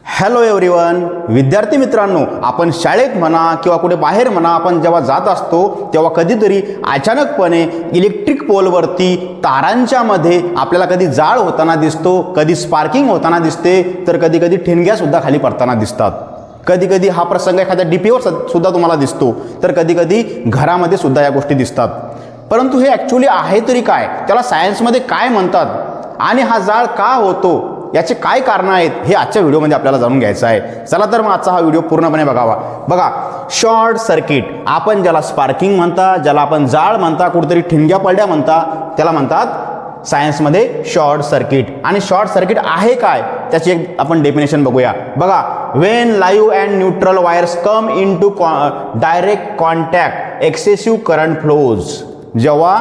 Hello everyone, विद्यार्थी मित्रांनो, आपण शाळेत म्हणा किंवा कुठे बाहेर म्हणा, आपण जेव्हा जात असतो तेव्हा कधीतरी अचानकपणे इलेक्ट्रिक पोलवरती तारांच्या मध्ये आपल्याला कधी जाळ होताना दिसतो, कधी स्पार्किंग होताना दिसते, तर कधी कधी ठिणग्यासुद्धा खाली पडताना दिसतात. कधी कधी हा प्रसंग एखाद्या डीपीवर सुद्धा तुम्हाला दिसतो, तर कधी कधी घरामध्ये सुद्धा या गोष्टी दिसतात. परंतु हे ॲक्च्युली आहे तरी काय, त्याला सायन्समध्ये काय म्हणतात आणि हा जाळ का होतो, याचे काय कारणं आहेत, हे आजच्या व्हिडिओमध्ये आपल्याला जाणून घ्यायचं आहे. चला तर मग आजचा हा व्हिडिओ पूर्णपणे बघावा. बघा, शॉर्ट सर्किट, आपण ज्याला स्पार्किंग म्हणता, ज्याला आपण जाळ म्हणता, कुठेतरी ठिणग्या पडल्या म्हणता, त्याला म्हणतात सायन्समध्ये शॉर्ट सर्किट. आणि शॉर्ट सर्किट आहे काय, त्याची एक आपण डेफिनेशन बघूया. बघा, when live and neutral wires come into direct contact excessive current flows. जेव्हा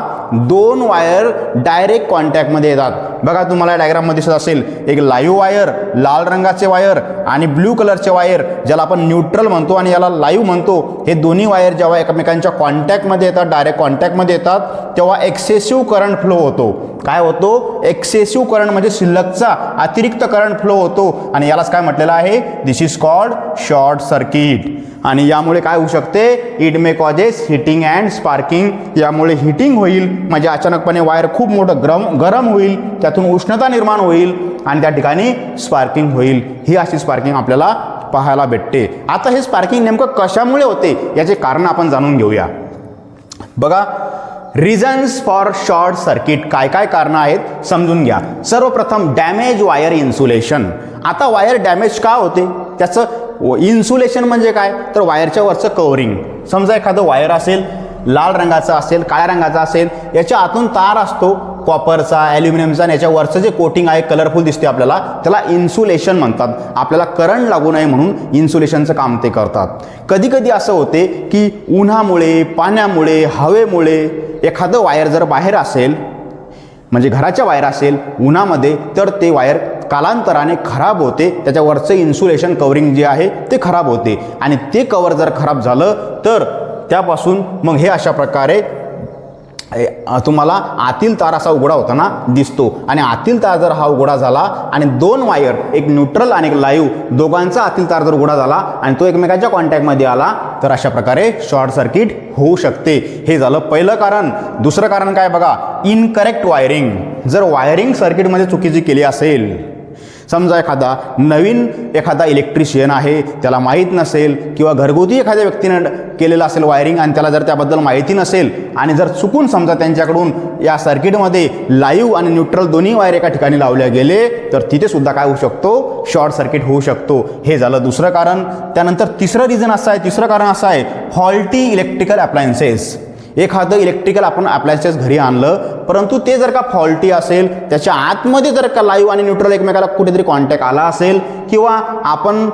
दोन वायर डायरेक्ट कॉन्टॅक्टमध्ये येतात, बघा तुम्हाला डायग्राममध्ये दिसत असेल, एक लाईव्ह वायर, लाल रंगाचे वायर, आणि ब्ल्यू कलरचे वायर, ज्याला आपण न्यूट्रल म्हणतो आणि याला लाईव्ह म्हणतो. हे दोन्ही वायर जेव्हा एकमेकांच्या कॉन्टॅक्टमध्ये येतात, डायरेक्ट कॉन्टॅक्टमध्ये येतात, तेव्हा एक्सेसिव्ह करंट फ्लो होतो. काय होतो? एक्सेसिव्ह करंट म्हणजे शिल्लकचा अतिरिक्त करंट फ्लो होतो, आणि यालाच काय म्हटलेलं आहे? This is called short circuit. आणि यामुळे काय होऊ शकते? It may causes heating and sparking. यामुळे हिटिंग होईल, म्हणजे अचानकपणे वायर खूप मोठं गरम होईल, त्यातून उष्णता निर्माण होईल आणि त्या ठिकाणी स्पार्किंग होईल. ही अशी स्पार्किंग आपल्याला पाहायला भेटते. आता हे स्पार्किंग नेमकं कशामुळे होते, याचे कारण आपण जाणून घेऊया. बघा, रिझन्स फॉर शॉर्ट सर्किट, काय काय कारणं आहेत समजून घ्या. सर्वप्रथम डॅमेज वायर इन्सुलेशन. आता वायर डॅमेज का होते, त्याचं इन्सुलेशन म्हणजे काय, तर वायरच्या वरचं कवरिंग. समजा एखादं वायर असेल, लाल रंगाचा असेल, काळ्या रंगाचा असेल, याच्या आतून तार असतो कॉपरचा, ॲल्युमिनियमचा, आणि याच्या वरचं जे कोटिंग आहे कलरफुल दिसते आपल्याला, त्याला इन्सुलेशन म्हणतात. आपल्याला करंट लागू नये म्हणून इन्सुलेशनचं काम ते करतात. कधी कधी असं होते की उन्हामुळे, पाण्यामुळे, हवेमुळे एखादं वायर जर बाहेर असेल, म्हणजे घराच्या वायर असेल उन्हामध्ये, तर ते वायर कालांतराने खराब होते, त्याच्यावरचं इन्सुलेशन कवरिंग जे आहे ते खराब होते, आणि ते कवर जर खराब झालं तर त्यापासून मग हे अशा प्रकारे तुम्हाला आतील तार असा उघडा होताना दिसतो. आणि आतील तार जर हा उघडा झाला आणि दोन वायर, एक न्यूट्रल आणि एक लाईव्ह, दोघांचा आतील तार जर उघडा झाला आणि तो एकमेकांच्या कॉन्टॅक्टमध्ये आला, तर अशा प्रकारे शॉर्ट सर्किट होऊ शकते. हे झालं पहिलं कारण. दुसरं कारण काय बघा, इनकरेक्ट वायरिंग. जर वायरिंग सर्किटमध्ये चुकीची केली असेल, समजा एखादा इलेक्ट्रिशियन आहे, त्याला माहीत नसेल, किंवा घरगुती एखाद्या व्यक्तीनं केलेलं असेल वायरिंग आणि त्याला जर त्याबद्दल माहिती नसेल, आणि जर चुकून समजा त्यांच्याकडून या सर्किटमध्ये लाईव्ह आणि न्यूट्रल दोन्ही वायर एका ठिकाणी लावल्या गेले, तर तिथे सुद्धा काय होऊ शकतो? शॉर्ट सर्किट होऊ शकतो. हे झालं दुसरं कारण. त्यानंतर तिसरं कारण असं आहे, फॉल्टी इलेक्ट्रिकल अप्लायन्सेस. एखादं इलेक्ट्रिकल आपण अप्लायन्सेस घरी आणलं, परंतु ते जर का फॉल्टी असेल, त्याच्या आतमध्ये जर का लाईव्ह आणि न्यूट्रल एकमेकाला कुठेतरी कॉन्टॅक्ट आला असेल, किंवा आपण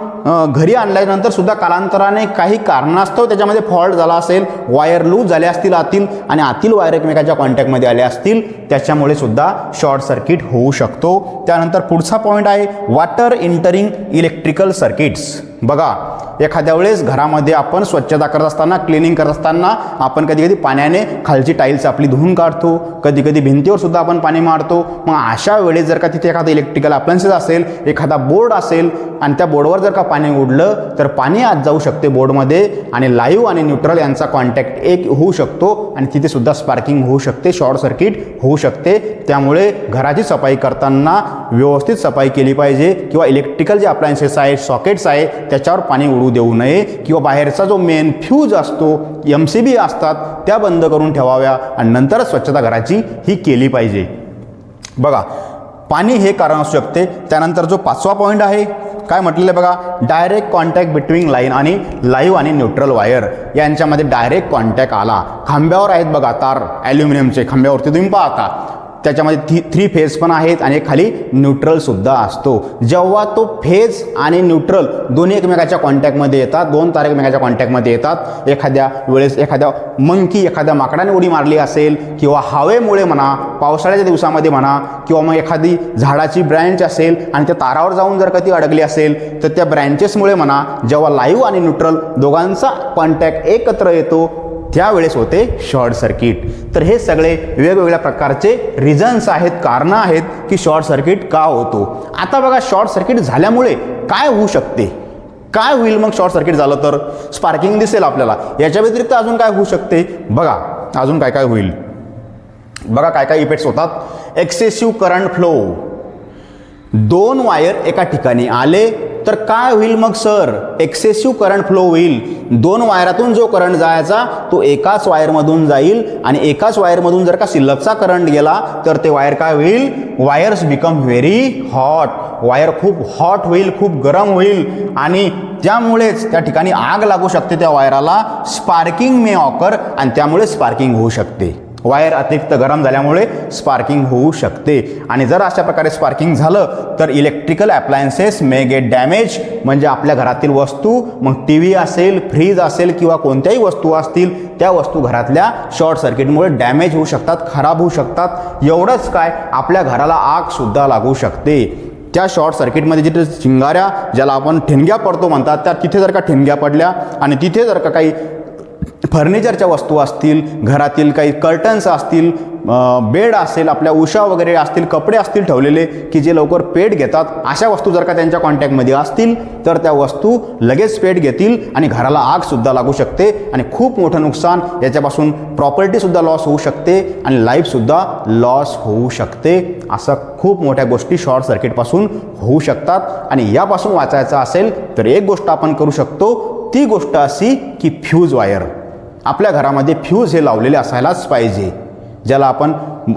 घरी आणल्यानंतर सुद्धा कालांतराने काही कारणास्तव त्याच्यामध्ये फॉल्ट झाला असेल, वायर लूज झाले असतील आतील, आणि आतील वायर एकमेकाच्या कॉन्टॅक्टमध्ये आले असतील, त्याच्यामुळे सुद्धा शॉर्ट सर्किट होऊ शकतो. त्यानंतर पुढचा पॉईंट आहे, वॉटर इंटरिंग इलेक्ट्रिकल सर्किट्स. बघा, एखाद्या वेळेस घरामध्ये आपण स्वच्छता करत असताना, क्लिनिंग करत असताना, आपण कधी कधी पाण्याने खालची टाईल्स आपली धुवून काढतो, कधी कधी भिंतीवर सुद्धा आपण पाणी मारतो. मग अशा वेळेस जर का तिथे एखादा इलेक्ट्रिकल अप्लायन्सेस असेल, एखादा बोर्ड असेल, आणि त्या बोर्डवर जर का पाणी उडलं, तर पाणी आत जाऊ शकते बोर्डमध्ये, आणि लाईव्ह आणि न्यूट्रल यांचा कॉन्टॅक्ट एक होऊ शकतो, आणि तिथे सुद्धा स्पार्किंग होऊ शकते, शॉर्ट सर्किट होऊ शकते. त्यामुळे घराची सफाई करताना व्यवस्थित सफाई केली पाहिजे, किंवा इलेक्ट्रिकल जे अप्लायन्सेस आहे, सॉकेट्स आहे, त्याच्यावर पाणी उडू देऊ नये, किंवा बाहेरचा जो मेन फ्यूज असतो, MCB असतात, त्या बंद करून ठेवाव्या, आणि नंतरच स्वच्छता घराची ही केली पाहिजे. बघा, पाणी हे कारण असू शकते. त्यानंतर जो पाचवा पॉईंट आहे, काय म्हटलेलं आहे बघा, डायरेक्ट कॉन्टॅक्ट बिटवीन लाईव्ह आणि न्यूट्रल वायर यांच्यामध्ये डायरेक्ट कॉन्टॅक्ट आला. खांब्यावर आहेत बघा तार, ॲल्युमिनियमचे खांब्यावरती तुम्ही पाहता, त्याच्यामध्ये 3 फेज पण आहेत, आणि खाली न्यूट्रल सुद्धा असतो. जेव्हा तो फेज आणि न्यूट्रल दोन्ही एकमेकाच्या कॉन्टॅक्टमध्ये येतात, दोन तार एकमेकाच्या कॉन्टॅक्टमध्ये येतात, एखाद्या वेळेस एखाद्या माकडाने उडी मारली असेल, किंवा हवेमुळे म्हणा, पावसाळ्याच्या दिवसामध्ये म्हणा, किंवा मग एखादी झाडाची ब्रँच असेल आणि त्या तारावर जाऊन जर कधी अडकली असेल, तर त्या ब्रँचेसमुळे म्हणा, जेव्हा लाईव्ह आणि न्यूट्रल दोघांचा कॉन्टॅक्ट एकत्र येतो, त्यावेळेस होते शॉर्ट सर्किट. तर हे सगळे वेगवेगळ्या प्रकारचे रिझन्स आहेत, कारणं आहेत की शॉर्ट सर्किट का होतो. आता बघा, शॉर्ट सर्किट झाल्यामुळे काय होऊ शकते, काय होईल मग शॉर्ट सर्किट झालं तर. स्पार्किंग दिसेल आपल्याला. याच्या व्यतिरिक्त अजून काय होऊ शकते बघा, अजून काय काय होईल बघा. काय काय इफेक्ट्स होतात. Excessive current flow. 2 वायर एका ठिकाणी आले तर काय होईल मग सर, एक्सेसिव्ह करंट फ्लो होईल. 2 वायरातून जो करंट जायचा तो एकाच वायरमधून जाईल आणि एकाच वायरमधून जर का शिल्लकचा करंट गेला तर ते वायर काय होईल, wires become very hot. Wire खूप हॉट होईल, खूप गरम होईल आणि त्यामुळेच त्या ठिकाणी आग लागू शकते त्या वायराला. स्पार्किंग मे ऑकर आणि त्यामुळे स्पार्किंग होऊ शकते. वायर अतिरिक्त गरम झाल्यामुळे स्पार्किंग होऊ शकते. आणि जर अशा प्रकारे स्पार्किंग झालं तर इलेक्ट्रिकल अप्लायन्सेस मे गेट डॅमेज. म्हणजे आपल्या घरातील वस्तू, मग टी व्ही असेल, फ्रीज असेल किंवा कोणत्याही वस्तू असतील, त्या वस्तू घरातल्या शॉर्ट सर्किटमुळे डॅमेज होऊ शकतात, खराब होऊ शकतात. एवढंच काय, आपल्या घराला आगसुद्धा लागू शकते. त्या शॉर्ट सर्किटमध्ये जिथे चिंगाऱ्या, ज्याला आपण ठिणग्या पडतो म्हणतात, त्या तिथे जर का ठिणग्या पडल्या आणि तिथे जर का काही फर्निचरच्या वस्तू असतील, घरातील काही कर्टन्स असतील, बेड असेल, आपल्या उशा वगैरे असतील, कपडे असतील ठेवलेले की जे लवकर पेट घेतात, अशा वस्तू जर का त्यांच्या कॉन्टॅक्टमध्ये असतील तर त्या वस्तू लगेच पेट घेतील आणि घराला आगसुद्धा लागू शकते आणि खूप मोठं नुकसान, याच्यापासून प्रॉपर्टीसुद्धा लॉस होऊ शकते आणि लाईफसुद्धा लॉस होऊ शकते. असं खूप मोठ्या गोष्टी शॉर्ट सर्किटपासून होऊ शकतात. आणि यापासून वाचायचं असेल तर एक गोष्ट आपण करू शकतो, ती गोष्ट अशी की फ्यूज वायर. आपल्या घरामध्ये फ्यूज हे लावलेले असायलाच पाहिजे, ज्याला आपण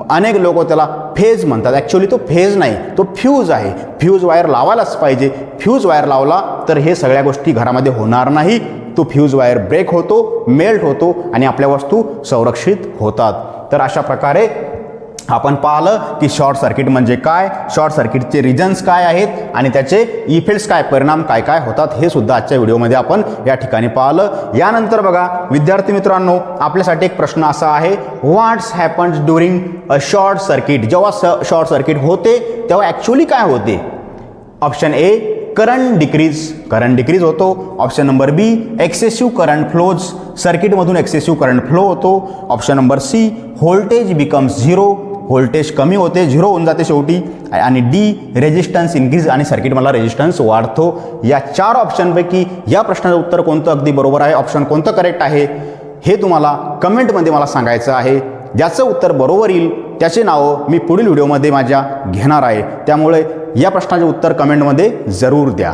अनेक लोक त्याला फेज म्हणतात. ॲक्च्युली तो फेज नाही, तो फ्यूज आहे. फ्यूज वायर लावायलाच पाहिजे. फ्यूज वायर लावला तर हे सगळ्या गोष्टी घरामध्ये होणार नाही. तो फ्यूज वायर ब्रेक होतो, मेल्ट होतो आणि आपल्या वस्तू संरक्षित होतात. तर अशा प्रकारे आपण पाहिलं की शॉर्ट सर्किट म्हणजे काय, शॉर्ट सर्किटचे रिझन्स काय आहेत आणि त्याचे इफेक्ट्स काय, परिणाम काय काय होतात, हे सुद्धा आजच्या व्हिडिओमध्ये आपण या ठिकाणी पाहिलं. यानंतर बघा विद्यार्थी मित्रांनो, आपल्यासाठी एक प्रश्न असा आहे, what's happens during a short circuit. जेव्हा शॉर्ट सर्किट होते तेव्हा ॲक्च्युली काय होते. ऑप्शन ए, करंट डिक्रीज होतो. Option number B, excessive current flows. सर्किटमधून एक्सेसिव्ह करंट फ्लो होतो. Option number C, voltage becomes zero. Voltage कमी होते, झिरो होऊन जाते शेवटी. आणि डी, रेजिस्टन्स इन्क्रीज आणि सर्किटमधला रेजिस्टन्स वाढतो. या 4 ऑप्शनपैकी या प्रश्नाचं उत्तर कोणतं अगदी बरोबर आहे, ऑप्शन कोणतं करेक्ट आहे, हे तुम्हाला कमेंटमध्ये मला सांगायचं आहे. ज्याचं उत्तर बरोबर येईल त्याचे नावं मी पुढील व्हिडिओमध्ये माझ्या घेणार आहे. त्यामुळे या प्रश्नाचे उत्तर कमेंटमध्ये जरूर द्या.